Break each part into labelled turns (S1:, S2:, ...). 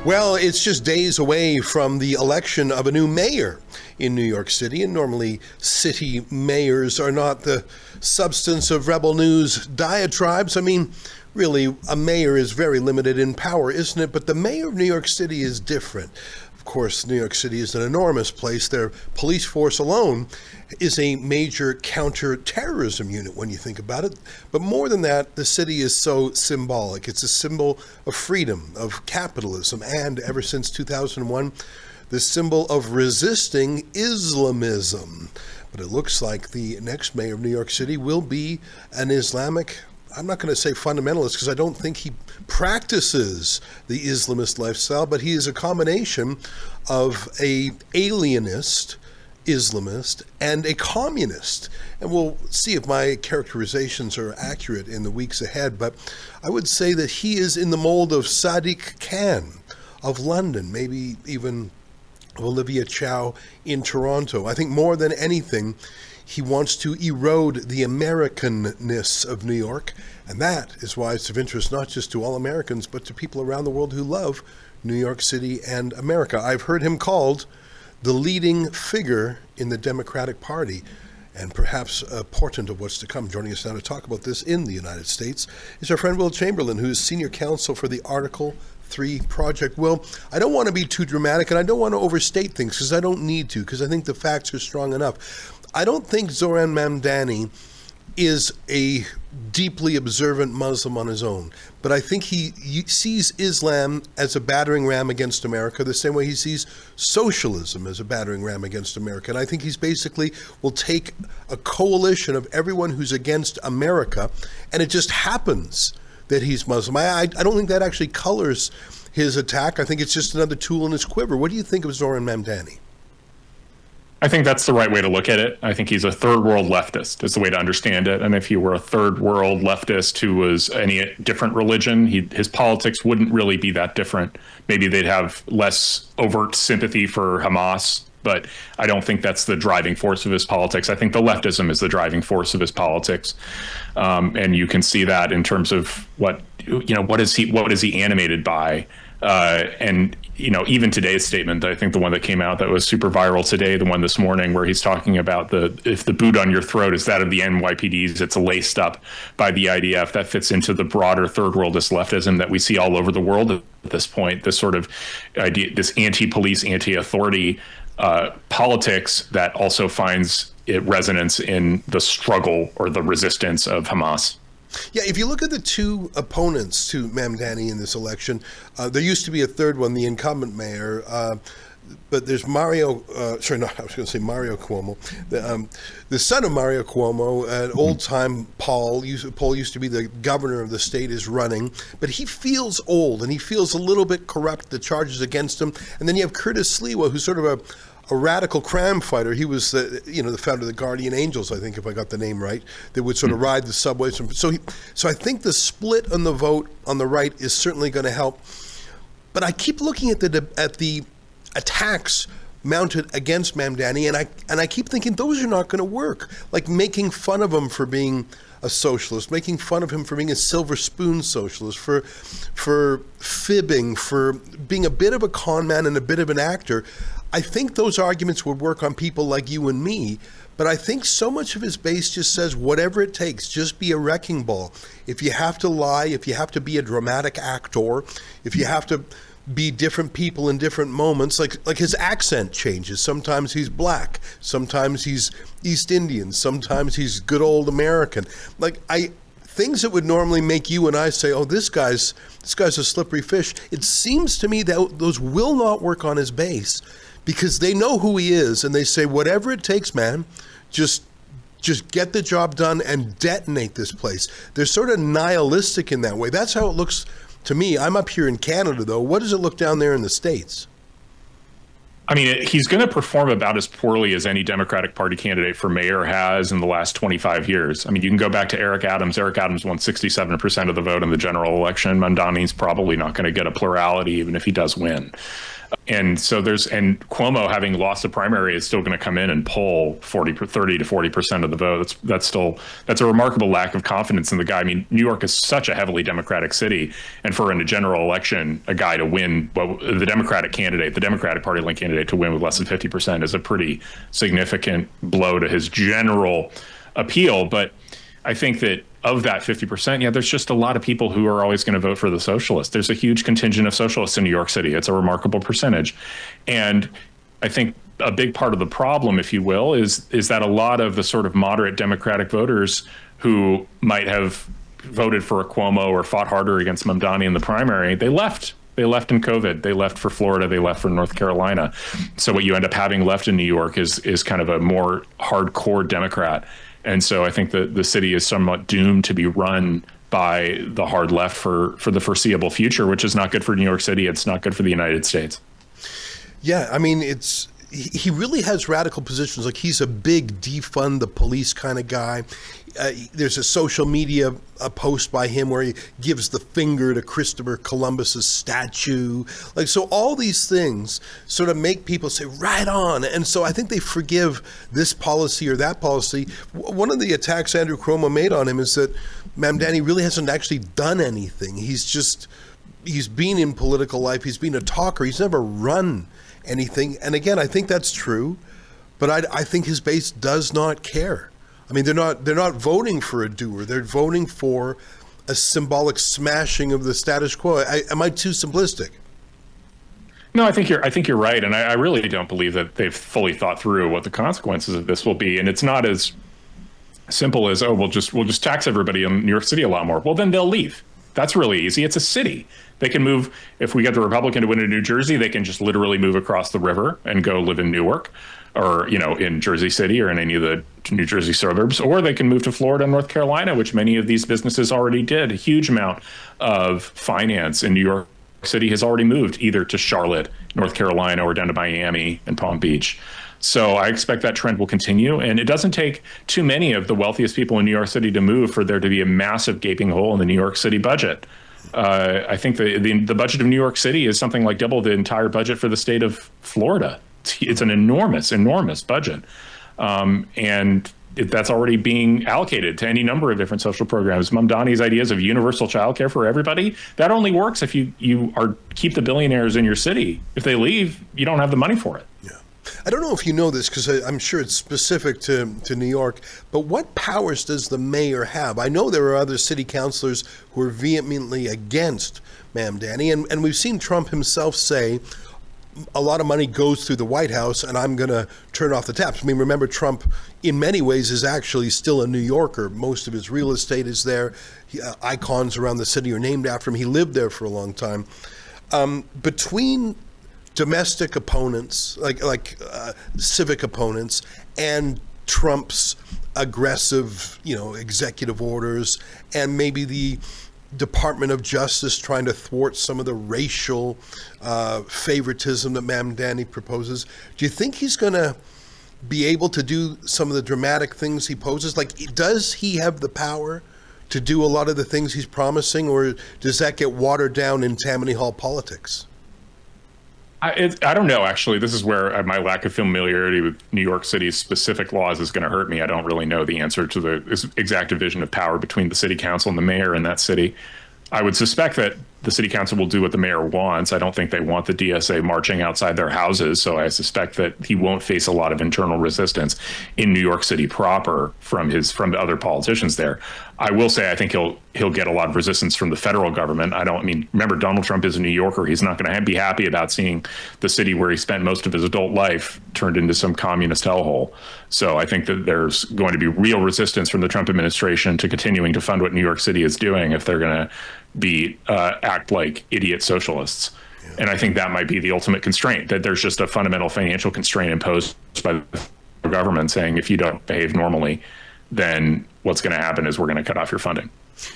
S1: Well, it's just days away from the election of a new mayor in New York City, and normally city mayors are not the substance of Rebel News diatribes. I mean, really, a mayor is very limited in power, isn't it? But the mayor of New York City is different. Of course, New York City is an enormous place. Their police force alone is a major counter-terrorism unit when you think about it. But more than that, the city is so symbolic. It's a symbol of freedom, of capitalism, and ever since 2001, the symbol of resisting Islamism. But it looks like the next mayor of New York City will be an Islamic, I'm not going to say fundamentalist because I don't think he practices the Islamist lifestyle, but he is a combination of a alienist, Islamist, and a communist. And we'll see if my characterizations are accurate in the weeks ahead, but I would say that he is in the mold of Sadiq Khan of London, maybe even Olivia Chow in Toronto. I think more than anything, he wants to erode the Americanness of New York, and that is why it's of interest not just to all Americans, but to people around the world who love New York City and America. I've heard him called the leading figure in the Democratic Party, and perhaps a portent of what's to come. Joining us now to talk about this in the United States is our friend Will Chamberlain, who is senior counsel for the Article 3 Project. Will, I don't want to be too dramatic, and I don't want to overstate things because I don't need to, because I think the facts are strong enough. I don't think Zohran Mamdani is a deeply observant Muslim on his own, but I think he sees Islam as a battering ram against America the same way he sees socialism as a battering ram against America. And I think he's basically will take a coalition of everyone who's against America, and it just happens that he's Muslim. I don't think that actually colors his attack. I think it's just another tool in his quiver. What do you think of Zohran Mamdani?
S2: I think that's the right way to look at it. I think he's a third world leftist is the way to understand it. And if he were a third world leftist who was any different religion, his politics wouldn't really be that different. Maybe they'd have less overt sympathy for Hamas, but I don't think that's the driving force of his politics. I think the leftism is the driving force of his politics. And you can see that in terms of what is he animated by? And even today's statement, I think the one that came out that was super viral today, the one this morning where he's talking about if the boot on your throat is that of the NYPDs, it's laced up by the IDF. That fits into the broader third worldist leftism that we see all over the world at this point, this sort of idea, this anti-police, anti-authority politics that also finds resonance in the struggle or the resistance of Hamas.
S1: Yeah, if you look at the two opponents to Mamdani in this election, there used to be a third one, the incumbent mayor, but there's Mario Cuomo, the son of Mario Cuomo, an old-time Paul used to be the governor of the state, is running, but he feels old and he feels a little bit corrupt, the charges against him. And then you have Curtis Sliwa, who's sort of a radical crime fighter. He was the founder of the Guardian Angels, I think, if I got the name right, that would sort of ride the subways. So I think the split on the vote on the right is certainly going to help. But I keep looking at the attacks mounted against Mamdani, and I keep thinking those are not going to work. Like making fun of him for being a socialist, making fun of him for being a silver spoon socialist, for fibbing, for being a bit of a con man and a bit of an actor. I think those arguments would work on people like you and me, but I think so much of his base just says, whatever it takes, just be a wrecking ball. If you have to lie, if you have to be a dramatic actor, if you have to be different people in different moments, like his accent changes. Sometimes he's black, sometimes he's East Indian, sometimes he's good old American. Things that would normally make you and I say, oh, this guy's a slippery fish. It seems to me that those will not work on his base, because they know who he is, and they say, whatever it takes, man, just get the job done and detonate this place. They're sort of nihilistic in that way. That's how it looks to me. I'm up here in Canada, though. What does it look down there in the States?
S2: I mean, he's going to perform about as poorly as any Democratic Party candidate for mayor has in the last 25 years. I mean, you can go back to Eric Adams. Eric Adams won 67% of the vote in the general election. Mamdani's probably not going to get a plurality, even if he does win. And so and Cuomo, having lost the primary, is still going to come in and pull 30 to 40% of the vote. That's a remarkable lack of confidence in the guy. I mean, New York is such a heavily Democratic city, and for in a general election, a guy to win, the Democratic Party candidate to win with less than 50% is a pretty significant blow to his general appeal. But I think that of that 50%, yeah, there's just a lot of people who are always going to vote for the socialists. There's a huge contingent of socialists in New York City. It's a remarkable percentage. And I think a big part of the problem, if you will, is that a lot of the sort of moderate Democratic voters who might have voted for a Cuomo or fought harder against Mamdani in the primary, they left. They left in COVID. They left for Florida. They left for North Carolina. So what you end up having left in New York is kind of a more hardcore Democrat. And so I think that the city is somewhat doomed to be run by the hard left for the foreseeable future, which is not good for New York City. It's not good for the United States.
S1: Yeah, I mean, he really has radical positions. Like, he's a big defund the police kind of guy. There's a social media post by him where he gives the finger to Christopher Columbus's statue. Like, so all these things sort of make people say, right on. And so I think they forgive this policy or that policy. One of the attacks Andrew Cuomo made on him is that Mamdani really hasn't actually done anything. He's been in political life. He's been a talker. He's never run anything. And again, I think that's true, but I think his base does not care. I mean, they're not voting for a doer. They're voting for a symbolic smashing of the status quo. Am I too simplistic?
S2: No, I think you're right, and I really don't believe that they've fully thought through what the consequences of this will be. And it's not as simple as, we'll just tax everybody in New York City a lot more. Well, then they'll leave. That's really easy. It's a city. They can move. If we get the Republican to win in New Jersey, they can just literally move across the river and go live in Newark, or in Jersey City or in any of the New Jersey suburbs, or they can move to Florida and North Carolina, which many of these businesses already did. A huge amount of finance in New York City has already moved either to Charlotte, North Carolina, or down to Miami and Palm Beach. So I expect that trend will continue. And it doesn't take too many of the wealthiest people in New York City to move for there to be a massive gaping hole in the New York City budget. I think the budget of New York City is something like double the entire budget for the state of Florida. It's an enormous, enormous budget. And that's already being allocated to any number of different social programs. Mamdani's ideas of universal childcare for everybody, that only works if you keep the billionaires in your city. If they leave, you don't have the money for it.
S1: Yeah. I don't know if you know this, because I'm sure it's specific to New York, but what powers does the mayor have? I know there are other city councilors who are vehemently against Mamdani, and we've seen Trump himself say, a lot of money goes through the White House and I'm going to turn off the taps. I mean, remember, Trump in many ways is actually still a New Yorker. Most of his real estate is there. Icons around the city are named after him. He lived there for a long time. Between domestic opponents, like civic opponents, and Trump's aggressive, executive orders, and maybe the Department of Justice trying to thwart some of the racial favoritism that Mamdani proposes, do you think he's going to be able to do some of the dramatic things he poses? Like, does he have the power to do a lot of the things he's promising, or does that get watered down in Tammany Hall politics?
S2: I don't know, actually. This is where my lack of familiarity with New York City's specific laws is going to hurt me. I don't really know the answer to the exact division of power between the city council and the mayor in that city. I would suspect that the city council will do what the mayor wants. I don't think they want the DSA marching outside their houses, so I suspect that he won't face a lot of internal resistance in New York City proper from the other politicians there. I will say I think he'll get a lot of resistance from the federal government. Remember, Donald Trump is a New Yorker. He's not going to be happy about seeing the city where he spent most of his adult life turned into some communist hellhole. So I think that there's going to be real resistance from the Trump administration to continuing to fund what New York City is doing if they're going to act like idiot socialists. Yeah. And I think that might be the ultimate constraint, that there's just a fundamental financial constraint imposed by the government saying, if you don't behave normally, then what's going to happen is we're going to cut off your funding.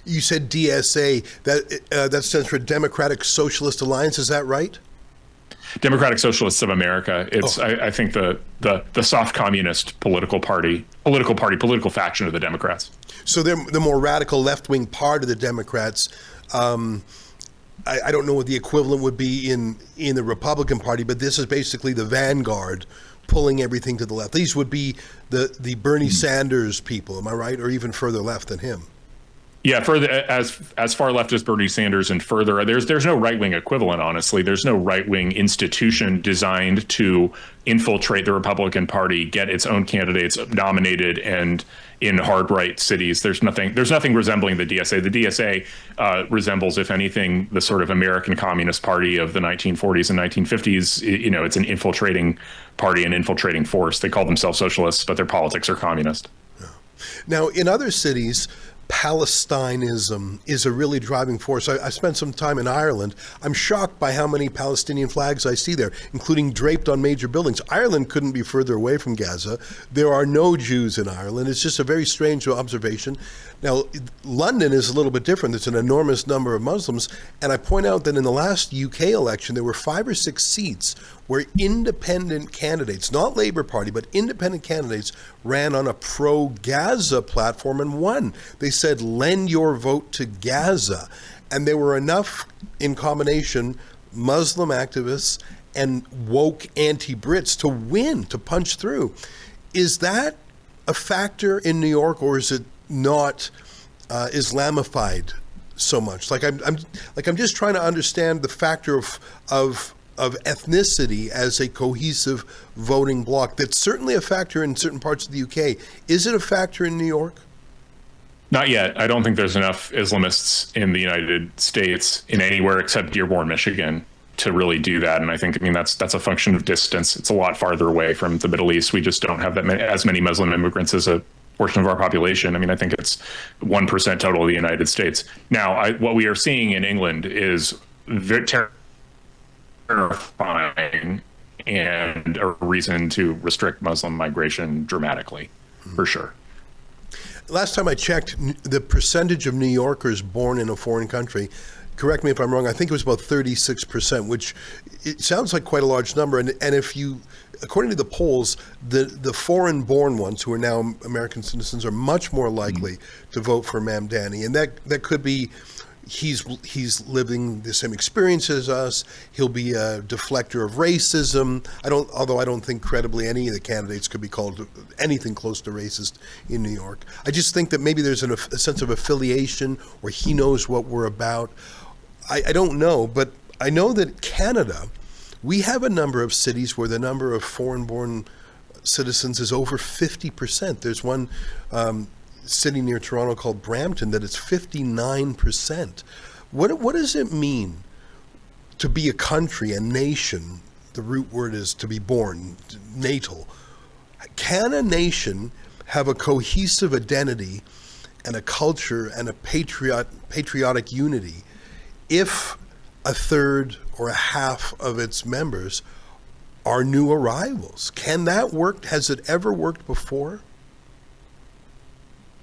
S1: You said DSA, that stands for Democratic Socialist Alliance, is that right?
S2: Democratic Socialists of America. It's I think the soft communist political faction of the Democrats.
S1: So they're the more radical left-wing part of the Democrats. I don't know what the equivalent would be in the Republican Party, but this is basically the vanguard pulling everything to the left. These would be the Bernie Sanders people, am I right? Or even further left than him.
S2: Yeah, further as far left as Bernie Sanders and further, there's no right-wing equivalent, honestly. There's no right-wing institution designed to infiltrate the Republican Party, get its own candidates nominated, and in hard right cities. There's nothing resembling the DSA. The DSA resembles, if anything, the sort of American Communist Party of the 1940s and 1950s. You know, it's an infiltrating party, an infiltrating force. They call themselves socialists, but their politics are communist.
S1: Now, in other cities, Palestinism is a really driving force. I spent some time in Ireland. I'm shocked by how many Palestinian flags I see there, including draped on major buildings. Ireland couldn't be further away from Gaza. There are no Jews in Ireland. It's just a very strange observation. Now, London is a little bit different. There's an enormous number of Muslims. And I point out that in the last UK election, there were 5 or 6 seats where independent candidates, not Labour Party, but independent candidates ran on a pro-Gaza platform and won. They said, lend your vote to Gaza. And there were enough in combination Muslim activists and woke anti-Brits to win, to punch through. Is that a factor in New York, or is it not Islamified so much? Like I'm just trying to understand the factor of ethnicity as a cohesive voting bloc. That's certainly a factor in certain parts of the UK. Is it a factor in New York?
S2: Not yet. I don't think there's enough Islamists in the United States in anywhere except Dearborn, Michigan, to really do that. And I think, that's a function of distance. It's a lot farther away from the Middle East. We just don't have as many Muslim immigrants as a portion of our population. I think it's 1% total of the United States. Now, what we are seeing in England is very terrifying and a reason to restrict Muslim migration dramatically, for sure.
S1: Last time I checked, the percentage of New Yorkers born in a foreign country, correct me if I'm wrong, I think it was about 36%, which it sounds like quite a large number. And if you, according to the polls, the foreign-born ones who are now American citizens are much more likely to vote for Mamdani. And that could be he's living the same experience as us. He'll be a deflector of racism. Although I don't think credibly any of the candidates could be called anything close to racist in New York. I just think that maybe there's a sense of affiliation, or he knows what we're about. I don't know, but I know that Canada, we have a number of cities where the number of foreign-born citizens is over 50%. There's one city near Toronto called Brampton that it's 59%. What does it mean to be a country, a nation? The root word is to be born, natal. Can a nation have a cohesive identity and a culture and a patriotic unity if a third or a half of its members are new arrivals? Can that work? Has it ever worked before?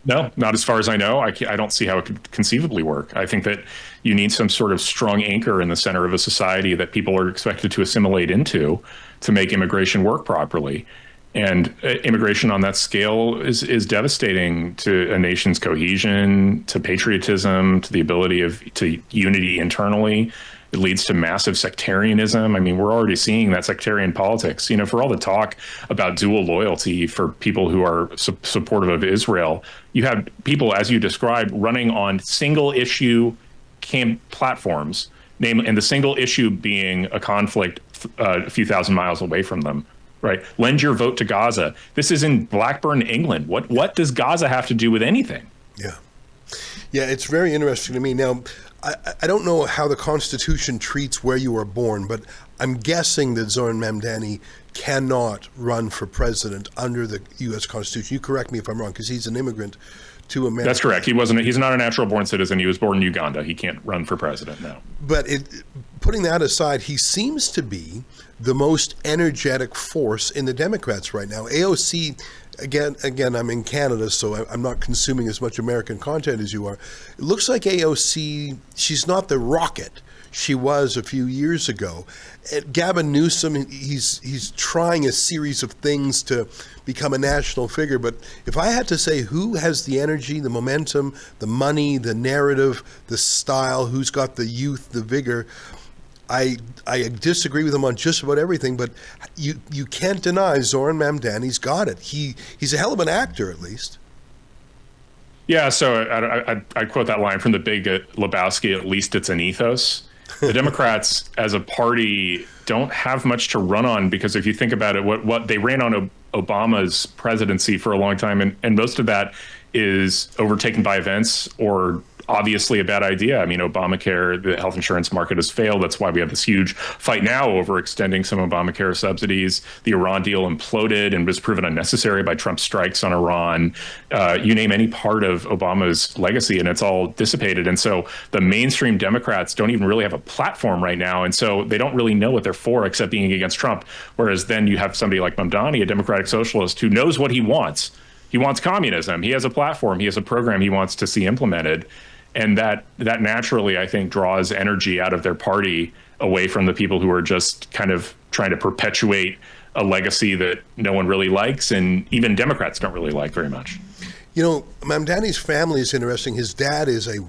S2: No, not as far as I know. I don't see how it could conceivably work. I think that you need some sort of strong anchor in the center of a society that people are expected to assimilate into to make immigration work properly. And immigration on that scale is devastating to a nation's cohesion, to patriotism, to the ability to unity internally. It leads to massive sectarianism. We're already seeing that sectarian politics. For all the talk about dual loyalty for people who are supportive of Israel, you have people, as you described, running on single issue platforms, and the single issue being a conflict a few thousand miles away from them. Right. Lend your vote to Gaza. This is in Blackburn, England. What does Gaza have to do with anything?
S1: Yeah. Yeah, it's very interesting to me. Now, I don't know how the Constitution treats where you were born, but I'm guessing that Zohran Mamdani cannot run for president under the U.S. Constitution. You correct me if I'm wrong, because he's an immigrant to America.
S2: That's correct. He's not a natural born citizen. He was born in Uganda. He can't run for president now.
S1: But putting that aside, he seems to be the most energetic force in the Democrats right now. AOC, again, I'm in Canada, so I'm not consuming as much American content as you are. It looks like AOC, she's not the rocket. she was a few years ago. Gavin Newsom, he's trying a series of things to become a national figure. But if I had to say who has the energy, the momentum, the money, the narrative, the style, who's got the youth, the vigor, I disagree with him on just about everything, but you can't deny Zohran Mamdani's got it. He's a hell of an actor, at least.
S2: Yeah, so I quote that line from the Big Lebowski, at least it's an ethos. The Democrats as a party don't have much to run on, because if you think about it, what they ran on Obama's presidency for a long time, and most of that is overtaken by events or obviously a bad idea. I mean, Obamacare, the health insurance market has failed. That's why we have this huge fight now over extending some Obamacare subsidies. The Iran deal imploded and was proven unnecessary by Trump's strikes on Iran. You name any part of Obama's legacy and it's all dissipated. And so the mainstream Democrats don't even really have a platform right now. And so they don't really know what they're for except being against Trump. Whereas then you have somebody like Mamdani, a democratic socialist, who knows what he wants. He wants communism. He has a platform. He has a program he wants to see implemented. And that naturally, I think, draws energy out of their party away from the people who are just kind of trying to perpetuate a legacy that no one really likes, and even Democrats don't really like very much.
S1: You know, Mamdani's family is interesting. His dad is a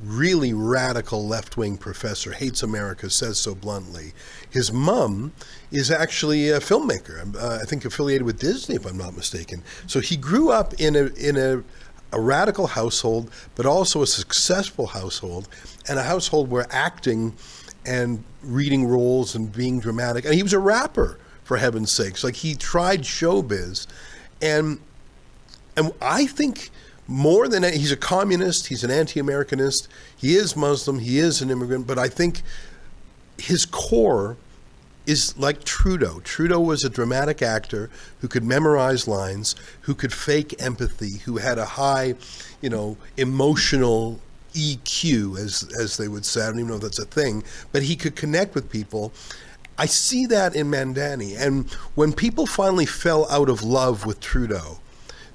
S1: really radical left-wing professor, hates America, says so bluntly. His mom is actually a filmmaker, I think affiliated with Disney, if I'm not mistaken. So he grew up in a radical household, but also a successful household, and a household where acting and reading roles and being dramatic. And he was a rapper, for heaven's sakes. Like, he tried showbiz. And I think more than that, he's a communist, he's an anti-Americanist, he is Muslim, he is an immigrant, but I think his core is like Trudeau. Trudeau was a dramatic actor who could memorize lines, who could fake empathy, who had a high, emotional EQ, as they would say. I don't even know if that's a thing, but he could connect with people. I see that in Mamdani. And when people finally fell out of love with Trudeau,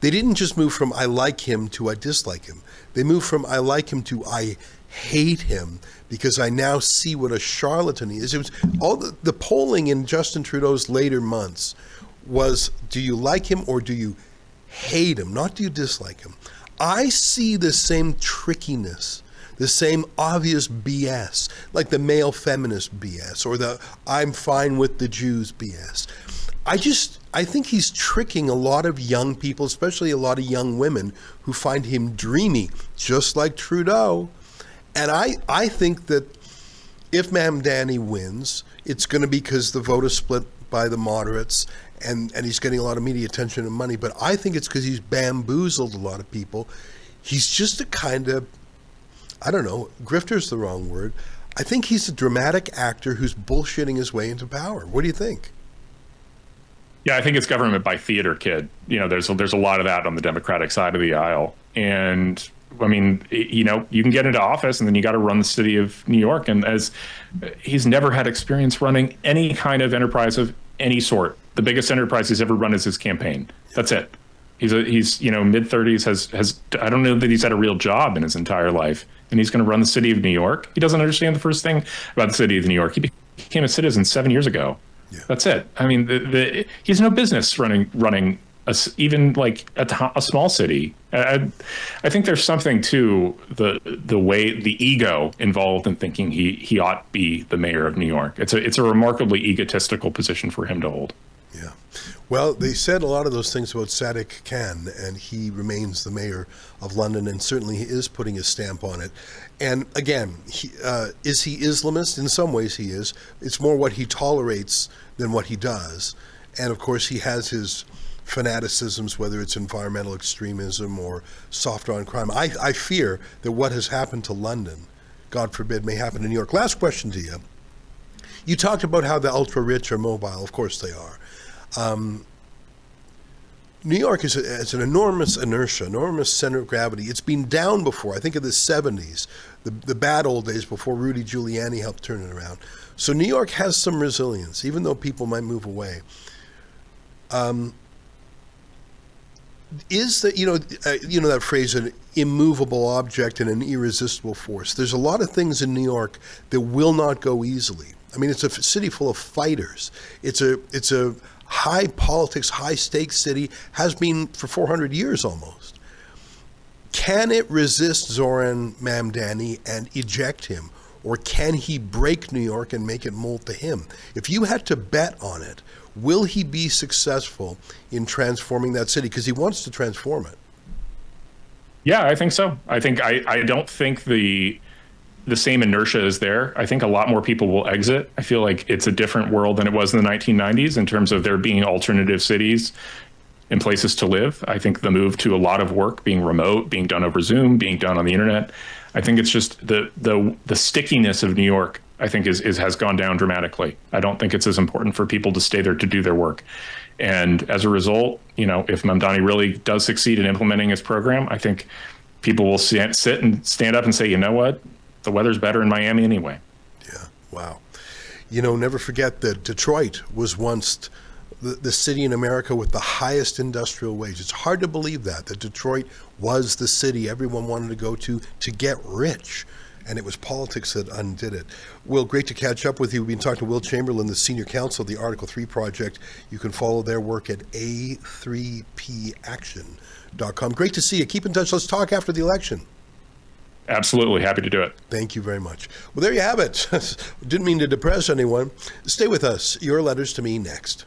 S1: they didn't just move from I like him to I dislike him. They moved from I like him to I hate him, because I now see what a charlatan he is. It was all the polling in Justin Trudeau's later months was, do you like him or do you hate him? Not do you dislike him. I see the same trickiness, the same obvious BS, like the male feminist BS or the I'm fine with the Jews BS. I think he's tricking a lot of young people, especially a lot of young women who find him dreamy, just like Trudeau. And I think that if Mamdani wins, it's going to be because the vote is split by the moderates and he's getting a lot of media attention and money. But I think it's because he's bamboozled a lot of people. He's just a kind of, I don't know, grifter's the wrong word. I think he's a dramatic actor who's bullshitting his way into power. What do you think?
S2: Yeah, I think it's government by theater, kid. There's a lot of that on the Democratic side of the aisle. And I mean, you can get into office and then you got to run the city of New York. And as he's never had experience running any kind of enterprise of any sort. The biggest enterprise he's ever run is his campaign. That's it. He's mid-30s, has I don't know that he's had a real job in his entire life. And he's going to run the city of New York. He doesn't understand the first thing about the city of New York. He became a citizen 7 years ago. Yeah. That's it. I mean, he has no business running even like a small city. I think there's something to the way the ego involved in thinking he ought to be the mayor of New York. It's a remarkably egotistical position for him to hold.
S1: Yeah. Well, they said a lot of those things about Sadiq Khan, and he remains the mayor of London, and certainly he is putting his stamp on it. And again, is he Islamist? In some ways he is. It's more what he tolerates than what he does. And of course he has his fanaticisms, whether it's environmental extremism or soft on crime. I fear that what has happened to London, God forbid, may happen to New York. Last question to you. You talked about how the ultra-rich are mobile. Of course they are. New York is an enormous inertia, enormous center of gravity. It's been down before, I think in the 70s, the bad old days before Rudy Giuliani helped turn it around. So New York has some resilience, even though people might move away. Is that, that phrase, an immovable object and an irresistible force? There's a lot of things in New York that will not go easily. I mean, it's a city full of fighters. It's a high politics, high stakes city, has been for 400 years almost. Can it resist Zohran Mamdani and eject him? Or can he break New York and make it mold to him? If you had to bet on it, will he be successful in transforming that city? Because he wants to transform it.
S2: Yeah, I think so. I don't think the same inertia is there. I think a lot more people will exit. I feel like it's a different world than it was in the 1990s in terms of there being alternative cities and places to live. I think the move to a lot of work being remote, being done over Zoom, being done on the internet. I think it's just the stickiness of New York, I think has gone down dramatically. I don't think it's as important for people to stay there to do their work. And as a result, if Mamdani really does succeed in implementing his program, I think people will sit and stand up and say, you know what, the weather's better in Miami anyway.
S1: Yeah, wow. Never forget that Detroit was once the city in America with the highest industrial wage. It's hard to believe that Detroit was the city everyone wanted to go to get rich. And it was politics that undid it. Will, great to catch up with you. We've been talking to Will Chamberlain, the senior counsel of the Article 3 Project. You can follow their work at a3paction.com. Great to see you. Keep in touch. Let's talk after the election.
S2: Absolutely. Happy to do it.
S1: Thank you very much. Well, there you have it. Didn't mean to depress anyone. Stay with us. Your letters to me next.